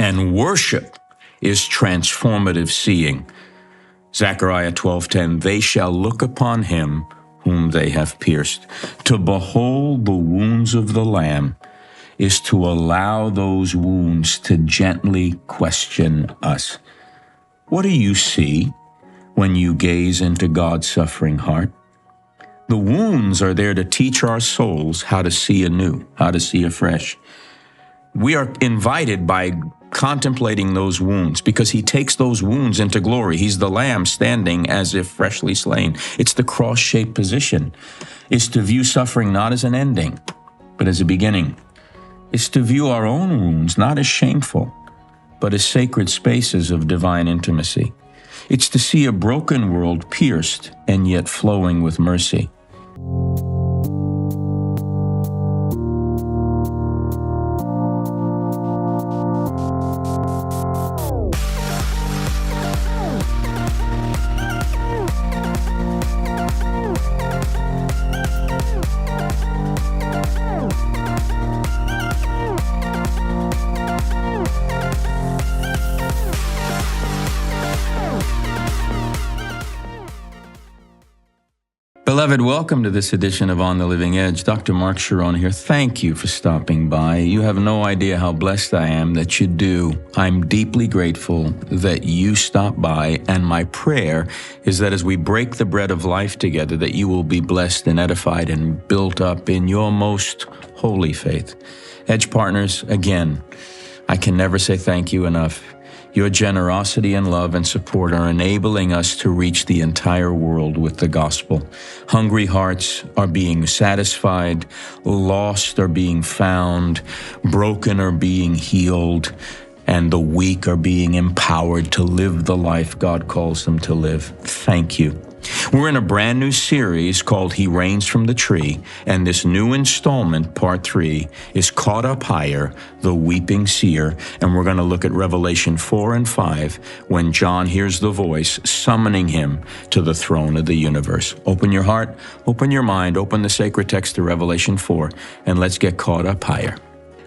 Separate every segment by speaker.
Speaker 1: and worship is transformative seeing. Zechariah 12:10, they shall look upon him whom they have pierced. To behold the wounds of the Lamb is to allow those wounds to gently question us. What do you see when you gaze into God's suffering heart? The wounds are there to teach our souls how to see anew, how to see afresh. We are invited by contemplating those wounds because he takes those wounds into glory. He's the Lamb standing as if freshly slain. It's the cross-shaped position. It's to view suffering not as an ending, but as a beginning. It's to view our own wounds not as shameful, but as sacred spaces of divine intimacy. It's to see a broken world pierced and yet flowing with mercy. Beloved, welcome to this edition of On the Living Edge. Dr. Mark Chironna here. Thank you for stopping by. You have no idea how blessed I am that you do. I'm deeply grateful that you stop by, and my prayer is that as we break the bread of life together, that you will be blessed and edified and built up in your most holy faith. Edge partners, again, I can never say thank you enough. Your generosity and love and support are enabling us to reach the entire world with the gospel. Hungry hearts are being satisfied, lost are being found, broken are being healed, and the weak are being empowered to live the life God calls them to live. Thank you. We're in a brand new series called He Reigns from the Tree, and this new installment, part 3, is Caught Up Higher, the Weeping Seer, and we're going to look at Revelation 4 and 5 when John hears the voice summoning him to the throne of the universe. Open your heart, open your mind, open the sacred text to Revelation 4, and let's get caught up higher.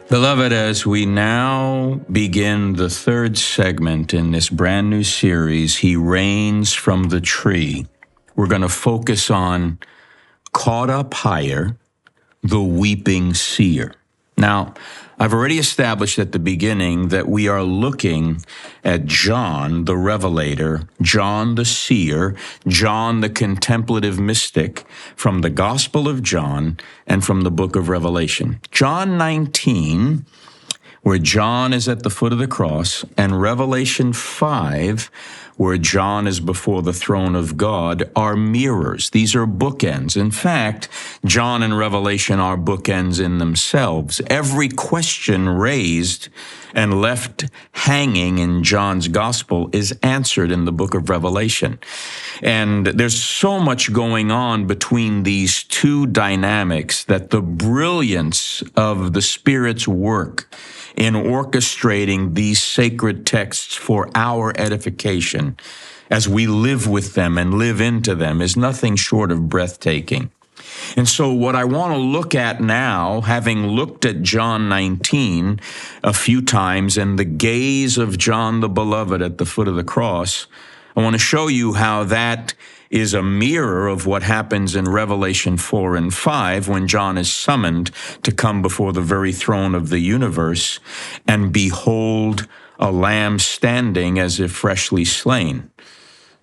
Speaker 1: Beloved, as we now begin the third segment in this brand new series, He Reigns from the Tree, we're going to focus on Caught Up Higher, the Weeping Seer. Now, I've already established at the beginning that we are looking at John, the revelator, John, the seer, John, the contemplative mystic, from the Gospel of John and from the book of Revelation. John 19, where John is at the foot of the cross, and Revelation 5, where John is before the throne of God, are mirrors. These are bookends. In fact, John and Revelation are bookends in themselves. Every question raised and left hanging in John's gospel is answered in the book of Revelation. And there's so much going on between these two dynamics that the brilliance of the Spirit's work in orchestrating these sacred texts for our edification as we live with them and live into them is nothing short of breathtaking. And so what I want to look at now, having looked at John 19 a few times and the gaze of John the Beloved at the foot of the cross, I want to show you how that is a mirror of what happens in Revelation 4 and 5 when John is summoned to come before the very throne of the universe and behold a lamb standing as if freshly slain.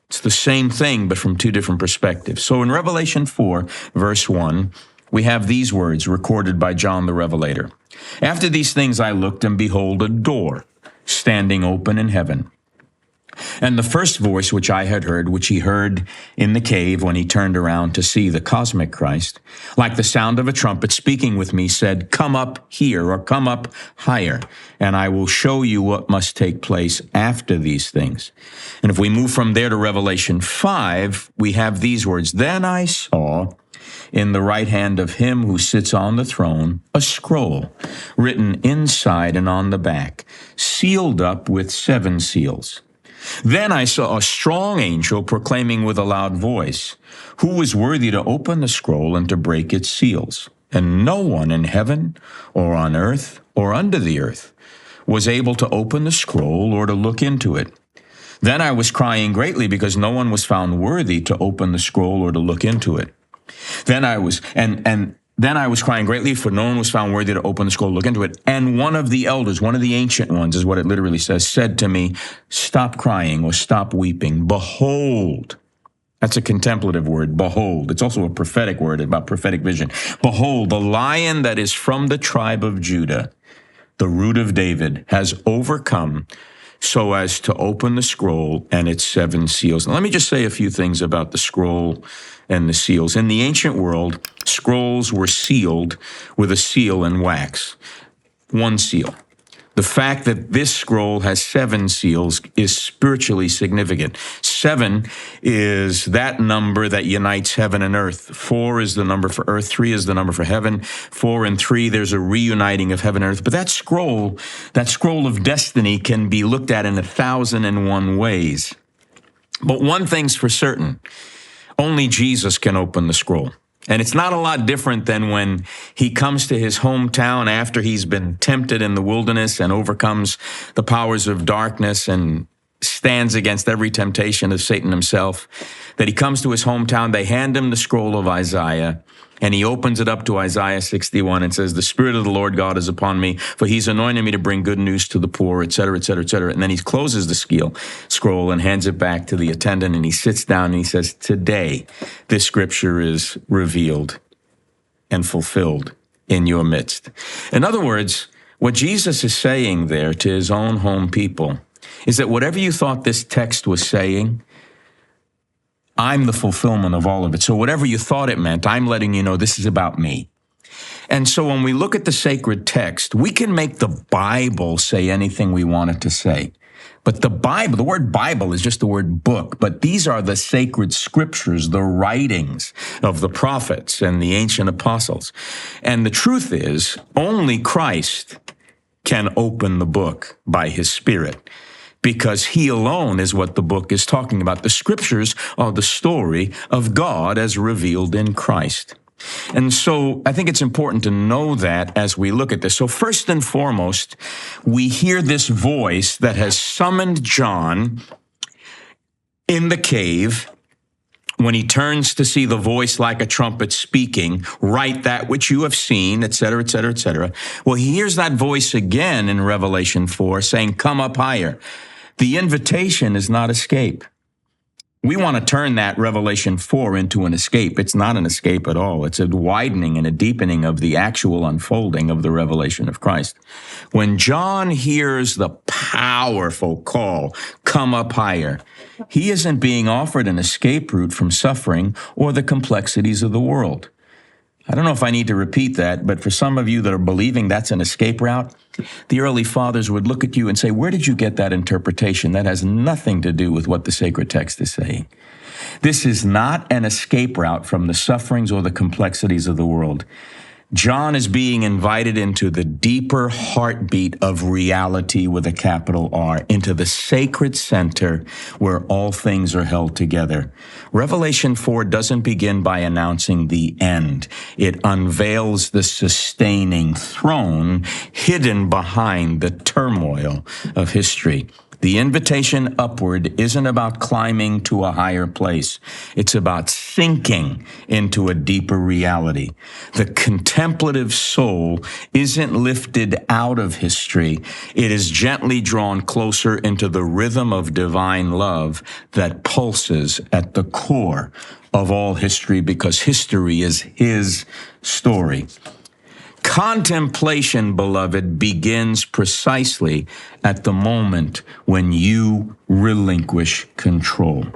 Speaker 1: It's the same thing, but from two different perspectives. So in Revelation 4, verse 1, we have these words recorded by John the Revelator. After these things I looked, and behold, a door standing open in heaven. And the first voice which I had heard, which he heard in the cave when he turned around to see the cosmic Christ, like the sound of a trumpet speaking with me, said, "Come up here," or "Come up higher, and I will show you what must take place after these things." And if we move from there to Revelation 5, we have these words, "Then I saw in the right hand of him who sits on the throne a scroll written inside and on the back, sealed up with 7 seals. Then I saw a strong angel proclaiming with a loud voice, "Who is worthy to open the scroll and to break its seals?" And no one in heaven or on earth or under the earth was able to open the scroll or to look into it. Then I was crying greatly because no one was found worthy to open the scroll or to look into it. Then I was crying greatly, for no one was found worthy to open the scroll, look into it. And one of the elders, one of the ancient ones, is what it literally says, said to me, stop crying or stop weeping. Behold, that's a contemplative word, behold. It's also a prophetic word about prophetic vision. Behold, the lion that is from the tribe of Judah, the root of David, has overcome so as to open the scroll and its 7 seals. Now, let me just say a few things about the scroll and the seals. In the ancient world, scrolls were sealed with a seal in wax, 1 seal. The fact that this scroll has 7 seals is spiritually significant. 7 is that number that unites heaven and earth. 4 is the number for earth. 3 is the number for heaven. 4 and 3, there's a reuniting of heaven and earth. But that scroll of destiny can be looked at in 1,001 ways. But one thing's for certain, only Jesus can open the scroll. And it's not a lot different than when he comes to his hometown after he's been tempted in the wilderness and overcomes the powers of darkness and stands against every temptation of Satan himself, that he comes to his hometown, they hand him the scroll of Isaiah, and he opens it up to Isaiah 61 and says, the Spirit of the Lord God is upon me, for he's anointed me to bring good news to the poor, et cetera, et cetera, et cetera. And then he closes the scroll and hands it back to the attendant, and he sits down and he says, today, this scripture is revealed and fulfilled in your midst. In other words, what Jesus is saying there to his own home people is that whatever you thought this text was saying, I'm the fulfillment of all of it. So whatever you thought it meant, I'm letting you know this is about me. And so when we look at the sacred text, we can make the Bible say anything we want it to say. But the Bible, the word Bible is just the word book, but these are the sacred scriptures, the writings of the prophets and the ancient apostles. And the truth is, only Christ can open the book by his Spirit, because he alone is what the book is talking about. The scriptures are the story of God as revealed in Christ. And so I think it's important to know that as we look at this. So first and foremost, we hear this voice that has summoned John in the cave when he turns to see the voice like a trumpet speaking, write that which you have seen, et cetera, et cetera, et cetera. Well, he hears that voice again in Revelation 4 saying, come up higher. The invitation is not escape. We want to turn that Revelation 4 into an escape. It's not an escape at all. It's a widening and a deepening of the actual unfolding of the revelation of Christ. When John hears the powerful call, come up higher, he isn't being offered an escape route from suffering or the complexities of the world. I don't know if I need to repeat that, but for some of you that are believing that's an escape route, the early fathers would look at you and say, where did you get that interpretation? That has nothing to do with what the sacred text is saying. This is not an escape route from the sufferings or the complexities of the world. John is being invited into the deeper heartbeat of reality with a capital R, into the sacred center where all things are held together. Revelation 4 doesn't begin by announcing the end. It unveils the sustaining throne hidden behind the turmoil of history. The invitation upward isn't about climbing to a higher place. It's about sinking into a deeper reality. The contemplative soul isn't lifted out of history. It is gently drawn closer into the rhythm of divine love that pulses at the core of all history, because history is his story. Contemplation, beloved, begins precisely at the moment when you relinquish control.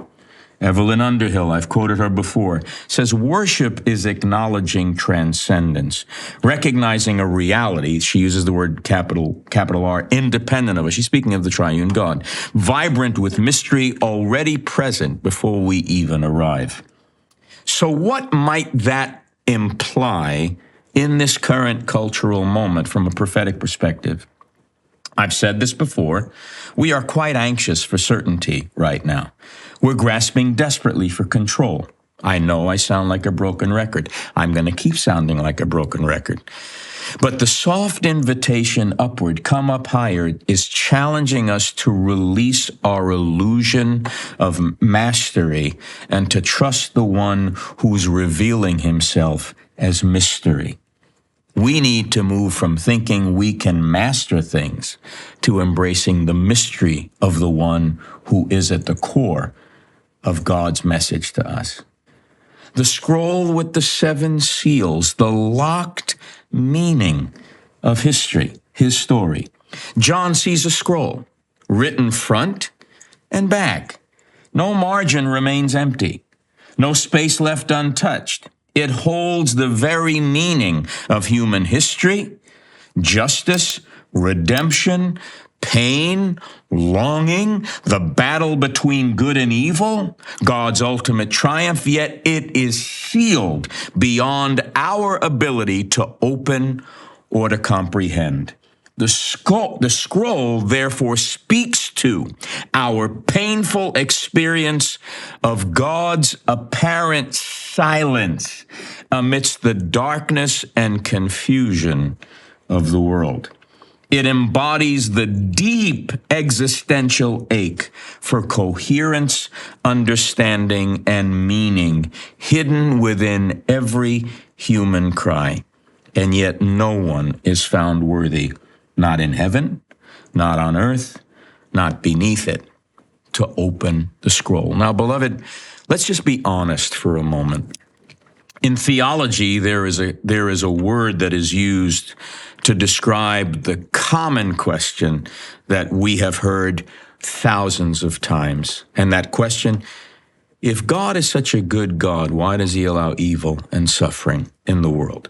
Speaker 1: Evelyn Underhill, I've quoted her before, says worship is acknowledging transcendence, recognizing a reality. She uses the word capital R, independent of us. She's speaking of the triune God, vibrant with mystery already present before we even arrive. So what might that imply in this current cultural moment from a prophetic perspective? I've said this before. We are quite anxious for certainty right now. We're grasping desperately for control. I know I sound like a broken record. I'm going to keep sounding like a broken record. But the soft invitation upward, come up higher, is challenging us to release our illusion of mastery and to trust the one who's revealing himself as mystery. We need to move from thinking we can master things to embracing the mystery of the one who is at the core of God's message to us. The scroll with the 7 seals, the locked meaning of history, his story. John sees a scroll, written front and back. No margin remains empty, no space left untouched. It holds the very meaning of human history, justice, redemption, pain, longing, the battle between good and evil, God's ultimate triumph, yet it is sealed beyond our ability to open or to comprehend. The scroll, therefore, speaks to our painful experience of God's apparent silence amidst the darkness and confusion of the world. It embodies the deep existential ache for coherence, understanding, and meaning hidden within every human cry. And yet no one is found worthy, not in heaven, not on earth, not beneath it, to open the scroll. Now, beloved, let's just be honest for a moment. In theology, there is a word that is used to describe the common question that we have heard thousands of times. And that question, if God is such a good God, why does he allow evil and suffering in the world?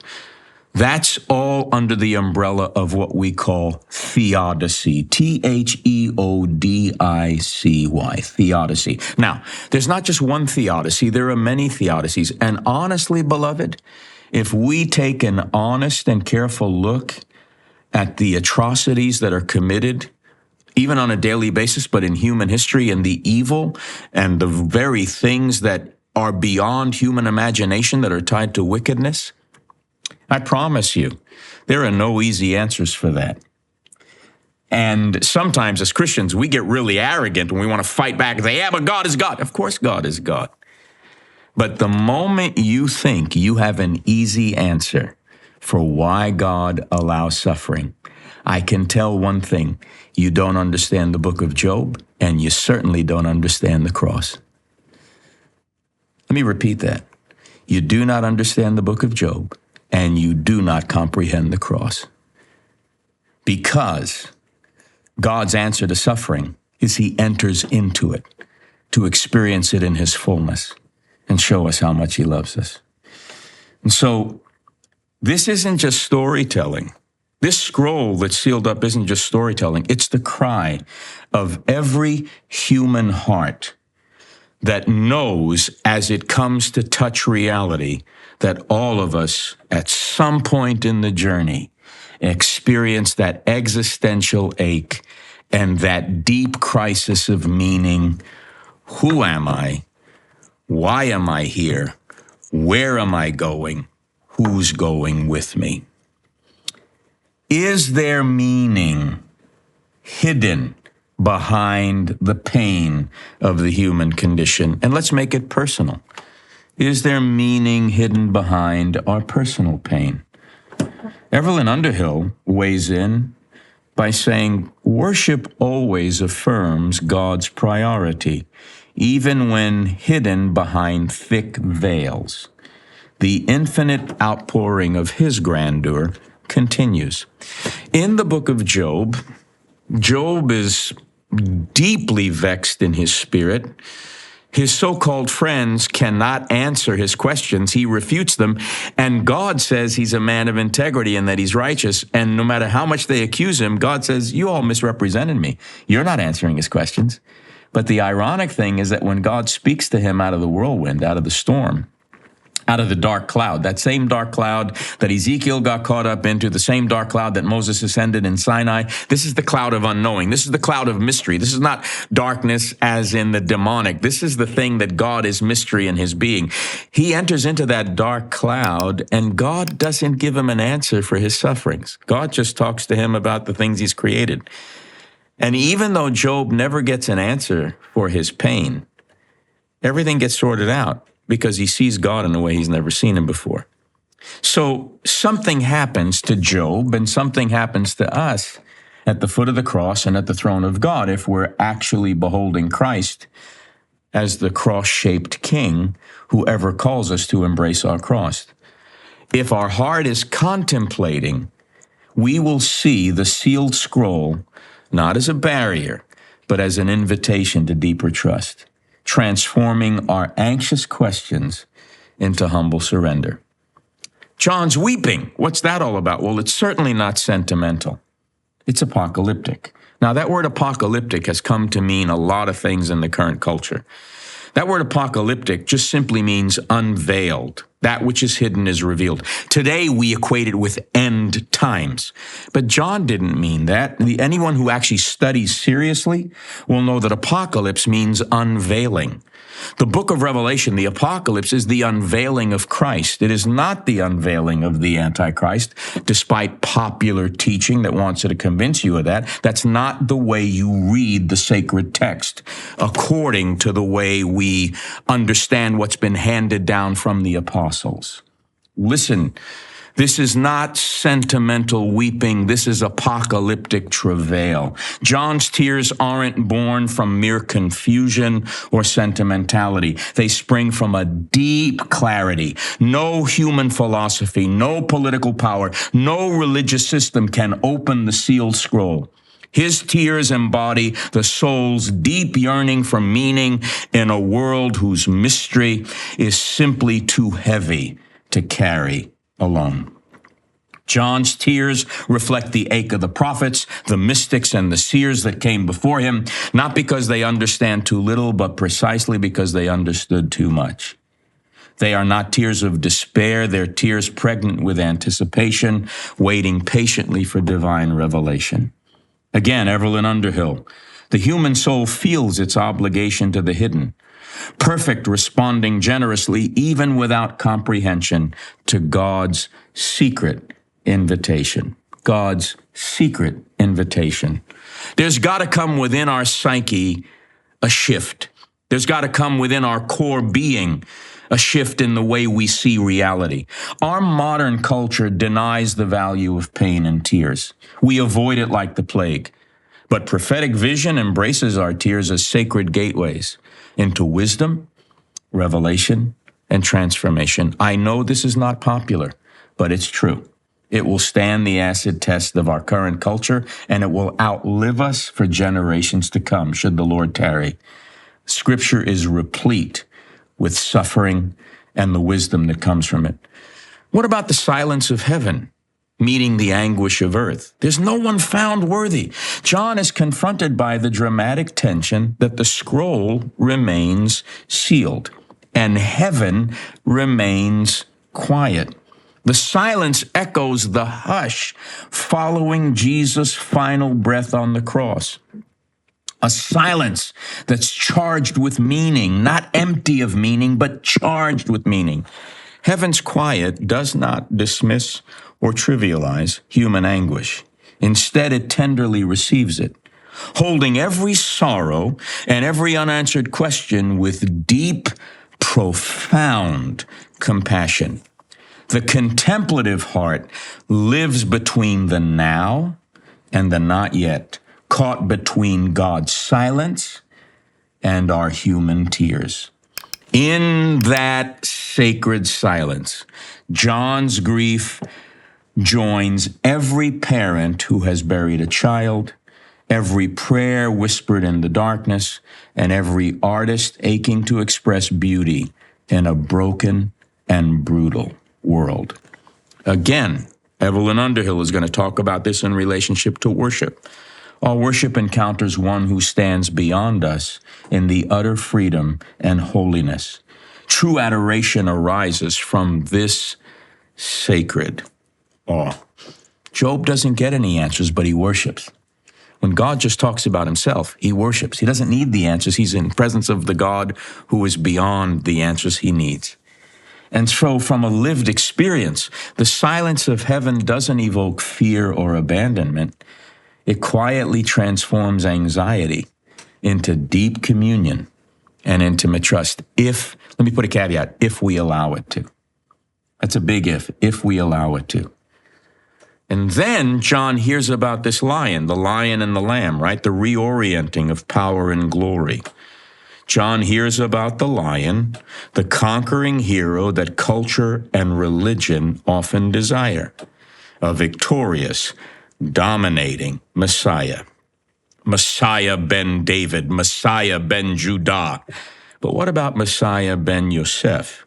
Speaker 1: That's all under the umbrella of what we call Theodicy, Theodicy, Theodicy. Now, there's not just one Theodicy, there are many Theodicies. And honestly, beloved, if we take an honest and careful look at the atrocities that are committed, even on a daily basis, but in human history, and the evil and the very things that are beyond human imagination that are tied to wickedness, I promise you, there are no easy answers for that. And sometimes as Christians, we get really arrogant and we want to fight back and say, yeah, but God is God. Of course God is God. But the moment you think you have an easy answer for why God allows suffering, I can tell one thing. You don't understand the book of Job, and you certainly don't understand the cross. Let me repeat that. You do not understand the book of Job, and you do not comprehend the cross. Because God's answer to suffering is he enters into it to experience it in his fullness and show us how much he loves us. And so this isn't just storytelling. This scroll that's sealed up isn't just storytelling. It's the cry of every human heart that knows as it comes to touch reality that all of us at some point in the journey experience that existential ache and that deep crisis of meaning. Who am I? Why am I here? Where am I going? Who's going with me? Is there meaning hidden behind the pain of the human condition? And let's make it personal. Is there meaning hidden behind our personal pain? Evelyn Underhill weighs in by saying, worship always affirms God's priority, even when hidden behind thick veils. The infinite outpouring of his grandeur continues. In the book of Job, Job is deeply vexed in his spirit. His so-called friends cannot answer his questions. He refutes them, and God says he's a man of integrity and that he's righteous, and no matter how much they accuse him, God says, you all misrepresented me. You're not answering his questions. But the ironic thing is that when God speaks to him out of the whirlwind, out of the storm, out of the dark cloud, that same dark cloud that Ezekiel got caught up into, the same dark cloud that Moses ascended in Sinai. This is the cloud of unknowing. This is the cloud of mystery. This is not darkness as in the demonic. This is the thing that God is mystery in his being. He enters into that dark cloud, and God doesn't give him an answer for his sufferings. God just talks to him about the things he's created. And even though Job never gets an answer for his pain, everything gets sorted out, because he sees God in a way he's never seen him before. So something happens to Job, and something happens to us at the foot of the cross and at the throne of God if we're actually beholding Christ as the cross-shaped king who ever calls us to embrace our cross. If our heart is contemplating, we will see the sealed scroll not as a barrier, but as an invitation to deeper trust, transforming our anxious questions into humble surrender. John's weeping. What's that all about? Well, it's certainly not sentimental. It's apocalyptic. Now, that word apocalyptic has come to mean a lot of things in the current culture. That word apocalyptic just simply means unveiled. That which is hidden is revealed. Today, we equate it with end times. But John didn't mean that. Anyone who actually studies seriously will know that apocalypse means unveiling. The book of Revelation, the apocalypse, is the unveiling of Christ. It is not the unveiling of the Antichrist, despite popular teaching that wants to convince you of that. That's not the way you read the sacred text, according to the way we understand what's been handed down from the apostles. Listen, this is not sentimental weeping. This is apocalyptic travail. John's tears aren't born from mere confusion or sentimentality. They spring from a deep clarity. No human philosophy, no political power, no religious system can open the sealed scroll. His tears embody the soul's deep yearning for meaning in a world whose mystery is simply too heavy to carry alone. John's tears reflect the ache of the prophets, the mystics, and the seers that came before him, not because they understand too little, but precisely because they understood too much. They are not tears of despair. They're tears pregnant with anticipation, waiting patiently for divine revelation. Again, Evelyn Underhill, the human soul feels its obligation to the hidden, perfect responding generously, even without comprehension, to God's secret invitation. God's secret invitation. There's got to come within our psyche a shift. There's got to come within our core being a shift in the way we see reality. Our modern culture denies the value of pain and tears. We avoid it like the plague. But prophetic vision embraces our tears as sacred gateways into wisdom, revelation, and transformation. I know this is not popular, but it's true. It will stand the acid test of our current culture, and it will outlive us for generations to come, should the Lord tarry. Scripture is replete with suffering and the wisdom that comes from it. What about the silence of heaven, meeting the anguish of earth? There's no one found worthy. John is confronted by the dramatic tension that the scroll remains sealed and heaven remains quiet. The silence echoes the hush following Jesus' final breath on the cross. A silence that's charged with meaning, not empty of meaning, but charged with meaning. Heaven's quiet does not dismiss or trivialize human anguish. Instead, it tenderly receives it, holding every sorrow and every unanswered question with deep, profound compassion. The contemplative heart lives between the now and the not yet, caught between God's silence and our human tears. In that sacred silence, John's grief joins every parent who has buried a child, every prayer whispered in the darkness, and every artist aching to express beauty in a broken and brutal world. Again, Evelyn Underhill is going to talk about this in relationship to worship. All worship encounters one who stands beyond us in the utter freedom and holiness. True adoration arises from this sacred awe. Job doesn't get any answers, but he worships. When God just talks about himself, he worships. He doesn't need the answers. He's in presence of the God who is beyond the answers he needs. And so from a lived experience, the silence of heaven doesn't evoke fear or abandonment. It quietly transforms anxiety into deep communion and intimate trust. Let me put a caveat, if we allow it to. That's a big if we allow it to. And then John hears about this lion, the lion and the lamb, right? The reorienting of power and glory. John hears about the lion, the conquering hero that culture and religion often desire, a victorious, dominating Messiah. Messiah ben David, Messiah ben Judah. But what about Messiah ben Yosef,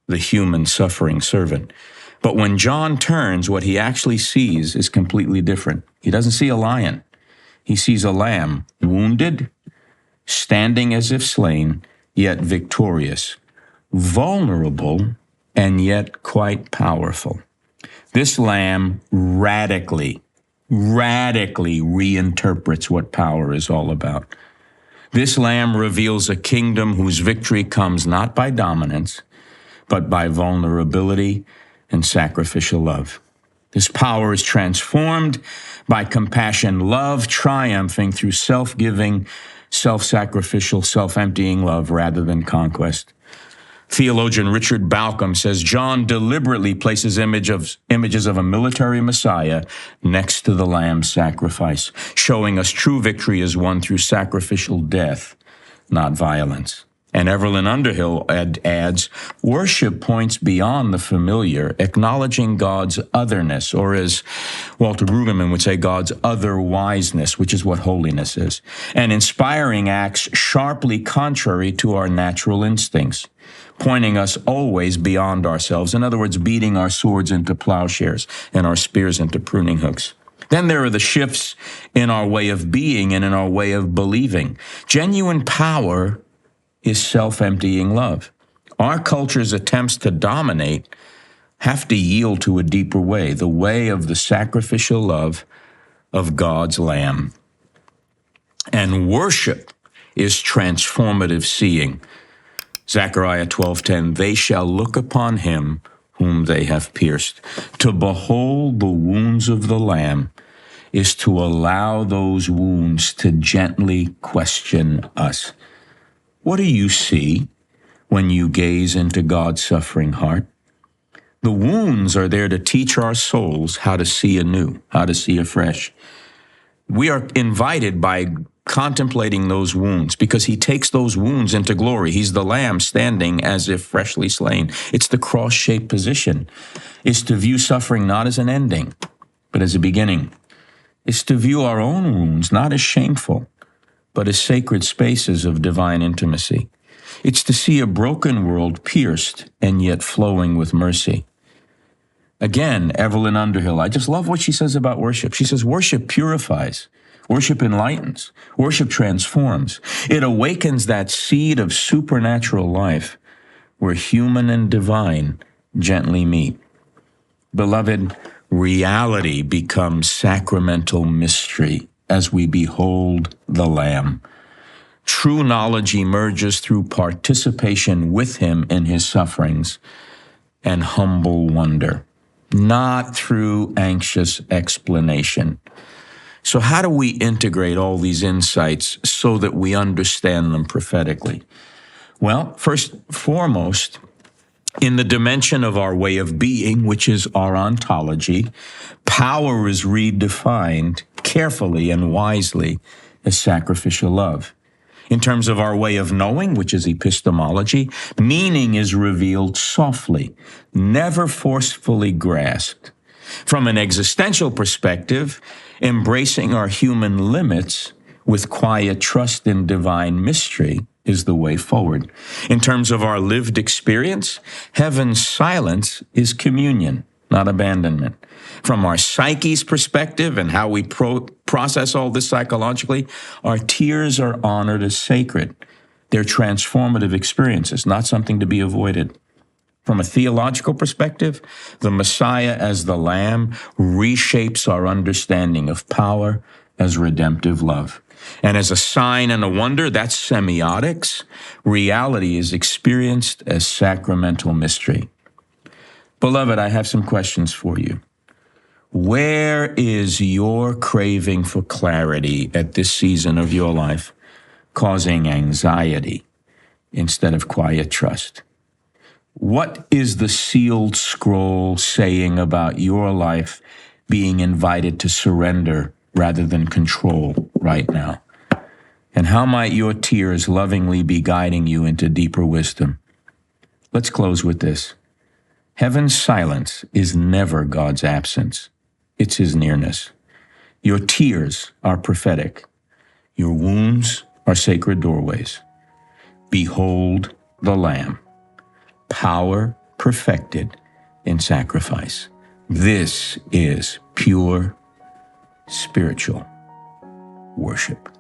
Speaker 1: the human suffering servant? But when John turns, what he actually sees is completely different. He doesn't see a lion. He sees a lamb, wounded, standing as if slain, yet victorious, vulnerable, and yet quite powerful. This lamb radically reinterprets what power is all about. This lamb reveals a kingdom whose victory comes not by dominance, but by vulnerability and sacrificial love. This power is transformed by compassion, love triumphing through self-giving, self-sacrificial, self-emptying love rather than conquest. Theologian Richard Balcom says John deliberately places images of a military Messiah next to the lamb's sacrifice, showing us true victory is won through sacrificial death, not violence. And Evelyn Underhill adds, worship points beyond the familiar, acknowledging God's otherness, or as Walter Brueggemann would say, God's otherwiseness, which is what holiness is, and inspiring acts sharply contrary to our natural instincts, pointing us always beyond ourselves. In other words, beating our swords into plowshares and our spears into pruning hooks. Then there are the shifts in our way of being and in our way of believing. Genuine power is self-emptying love. Our culture's attempts to dominate have to yield to a deeper way, the way of the sacrificial love of God's Lamb. And worship is transformative seeing. Zechariah 12:10, they shall look upon him whom they have pierced. To behold the wounds of the Lamb is to allow those wounds to gently question us. What do you see when you gaze into God's suffering heart? The wounds are there to teach our souls how to see anew, how to see afresh. We are invited by contemplating those wounds because he takes those wounds into glory. He's the lamb standing as if freshly slain. It's the cross-shaped position. It's to view suffering not as an ending, but as a beginning. It's to view our own wounds not as shameful, but as sacred spaces of divine intimacy. It's to see a broken world pierced and yet flowing with mercy. Again, Evelyn Underhill, I just love what she says about worship. She says, worship purifies, worship enlightens, worship transforms. It awakens that seed of supernatural life where human and divine gently meet. Beloved, reality becomes sacramental mystery as we behold the Lamb. True knowledge emerges through participation with him in his sufferings and humble wonder, not through anxious explanation. So how do we integrate all these insights so that we understand them prophetically? Well, first, foremost, in the dimension of our way of being, which is our ontology, power is redefined carefully and wisely as sacrificial love. In terms of our way of knowing, which is epistemology, meaning is revealed softly, never forcefully grasped. From an existential perspective, embracing our human limits with quiet trust in divine mystery is the way forward. In terms of our lived experience, heaven's silence is communion, not abandonment. From our psyche's perspective and how we process all this psychologically, our tears are honored as sacred. They're transformative experiences, not something to be avoided. From a theological perspective, the Messiah as the Lamb reshapes our understanding of power as redemptive love. And as a sign and a wonder, that's semiotics. Reality is experienced as sacramental mystery. Beloved, I have some questions for you. Where is your craving for clarity at this season of your life causing anxiety instead of quiet trust? What is the sealed scroll saying about your life being invited to surrender rather than control right now? And how might your tears lovingly be guiding you into deeper wisdom? Let's close with this. Heaven's silence is never God's absence. It's his nearness. Your tears are prophetic. Your wounds are sacred doorways. Behold the Lamb. Power perfected in sacrifice. This is pure spiritual worship.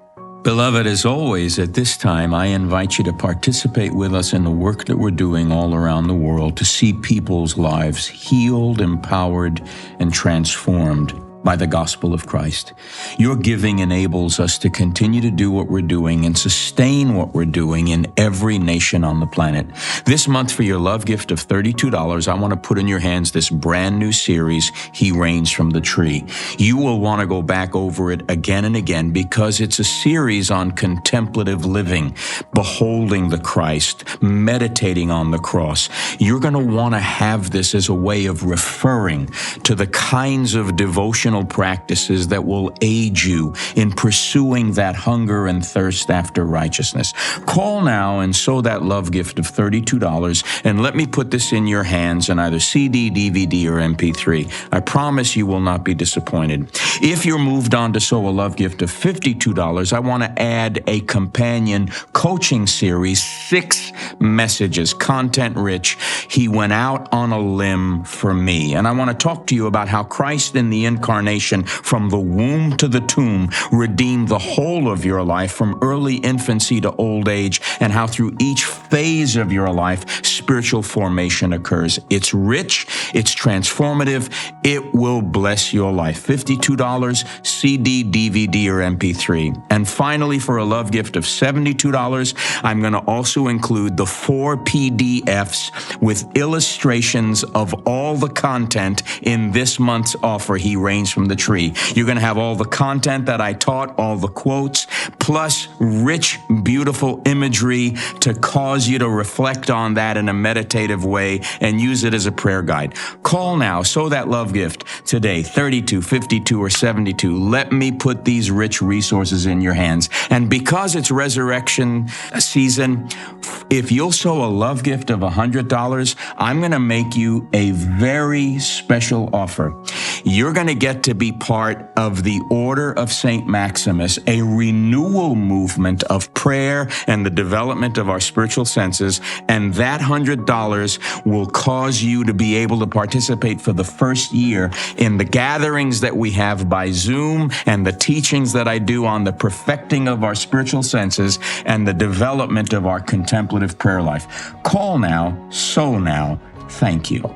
Speaker 1: Beloved, as always, at this time, I invite you to participate with us in the work that we're doing all around the world to see people's lives healed, empowered, and transformed by the gospel of Christ. Your giving enables us to continue to do what we're doing and sustain what we're doing in every nation on the planet. This month, for your love gift of $32, I want to put in your hands this brand new series, He Reigns from the Tree. You will want to go back over it again and again because it's a series on contemplative living, beholding the Christ, meditating on the cross. You're going to want to have this as a way of referring to the kinds of devotional practices that will aid you in pursuing that hunger and thirst after righteousness. Call now and sow that love gift of $32, and let me put this in your hands in either CD, DVD, or MP3. I promise you will not be disappointed. If you're moved on to sow a love gift of $52, I want to add a companion coaching series, 6 messages, content rich. He went out on a limb for me. And I want to talk to you about how Christ in the incarnation from the womb to the tomb redeemed the whole of your life from early infancy to old age, and how through each phase of your life, spiritual formation occurs. It's rich, it's transformative, it will bless your life. $52, CD, DVD, or MP3. And finally, for a love gift of $72, I'm going to also include the 4 PDFs with illustrations of all the content in this month's offer, He Reigns from the Tree. You're going to have all the content that I taught, all the quotes, plus rich, beautiful imagery to cause you to reflect on that in a meditative way and use it as a prayer guide. Call now, sow that love gift today, 32, 52, or 72. Let me put these rich resources in your hands. And because it's resurrection season, if you'll sow a love gift of $100, I'm going to make you a very special offer. You're going to get to be part of the Order of St. Maximus, a renewal movement of prayer and the development of our spiritual senses. And that $100 will cause you to be able to participate for the first year in the gatherings that we have by Zoom and the teachings that I do on the perfecting of our spiritual senses and the development of our contemplative prayer life. Call now, sow now. Thank you.